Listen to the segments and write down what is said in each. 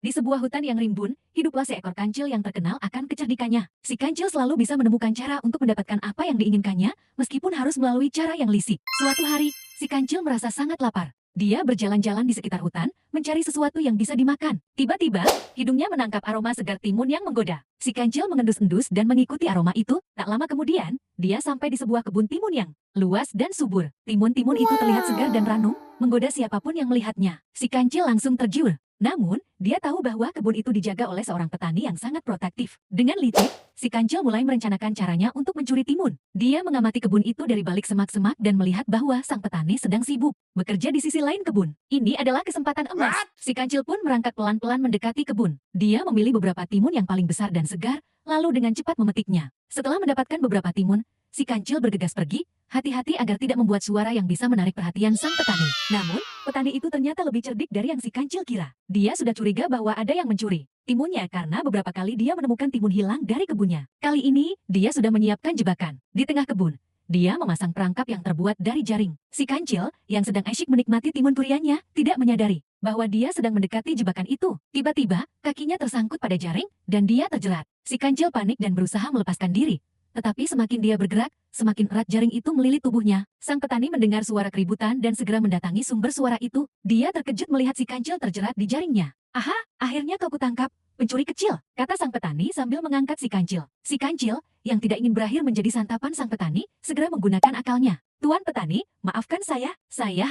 Di sebuah hutan yang rimbun, hiduplah seekor kancil yang terkenal akan kecerdikannya. Si kancil selalu bisa menemukan cara untuk mendapatkan apa yang diinginkannya, meskipun harus melalui cara yang licik. Suatu hari, si kancil merasa sangat lapar. Dia berjalan-jalan di sekitar hutan, mencari sesuatu yang bisa dimakan. Tiba-tiba, hidungnya menangkap aroma segar timun yang menggoda. Si kancil mengendus-endus dan mengikuti aroma itu. Tak lama kemudian, dia sampai di sebuah kebun timun yang luas dan subur. Timun-timun itu terlihat segar dan ranum, menggoda siapapun yang melihatnya. Si kancil langsung tergiur. Namun, dia tahu bahwa kebun itu dijaga oleh seorang petani yang sangat protektif. Dengan licik, si kancil mulai merencanakan caranya untuk mencuri timun. Dia mengamati kebun itu dari balik semak-semak dan melihat bahwa sang petani sedang sibuk bekerja di sisi lain kebun. Ini adalah kesempatan emas. Si kancil pun merangkak pelan-pelan mendekati kebun. Dia memilih beberapa timun yang paling besar dan segar, lalu dengan cepat memetiknya. Setelah mendapatkan beberapa timun, si kancil bergegas pergi, hati-hati agar tidak membuat suara yang bisa menarik perhatian sang petani. Namun, petani itu ternyata lebih cerdik dari yang si kancil kira. Dia sudah curiga bahwa ada yang mencuri timunnya karena beberapa kali dia menemukan timun hilang dari kebunnya. Kali ini, dia sudah menyiapkan jebakan. Di tengah kebun, dia memasang perangkap yang terbuat dari jaring. Si kancil, yang sedang asyik menikmati timun duriannya, tidak menyadari bahwa dia sedang mendekati jebakan itu. Tiba-tiba, kakinya tersangkut pada jaring, dan dia terjerat. Si kancil panik dan berusaha melepaskan diri. Tetapi semakin dia bergerak, semakin erat jaring itu melilit tubuhnya. Sang petani mendengar suara keributan dan segera mendatangi sumber suara itu. Dia terkejut melihat si kancil terjerat di jaringnya. "Aha, akhirnya kau kutangkap, pencuri kecil," kata sang petani sambil mengangkat si kancil. Si kancil, yang tidak ingin berakhir menjadi santapan sang petani, segera menggunakan akalnya. "Tuan petani, maafkan saya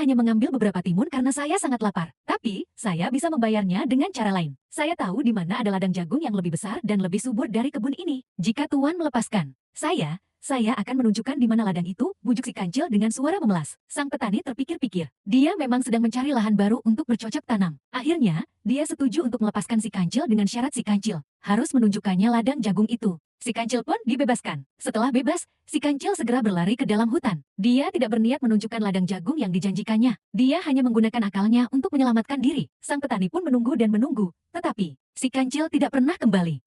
hanya mengambil beberapa timun karena saya sangat lapar. Tapi, saya bisa membayarnya dengan cara lain. Saya tahu di mana ada ladang jagung yang lebih besar dan lebih subur dari kebun ini. Jika tuan melepaskan saya akan menunjukkan di mana ladang itu," bujuk si kancil dengan suara memelas. Sang petani terpikir-pikir. Dia memang sedang mencari lahan baru untuk bercocok tanam. Akhirnya, dia setuju untuk melepaskan si kancil dengan syarat si kancil harus menunjukkannya ladang jagung itu. Si kancil pun dibebaskan. Setelah bebas, si kancil segera berlari ke dalam hutan. Dia tidak berniat menunjukkan ladang jagung yang dijanjikannya. Dia hanya menggunakan akalnya untuk menyelamatkan diri. Sang petani pun menunggu dan menunggu. Tetapi, si kancil tidak pernah kembali.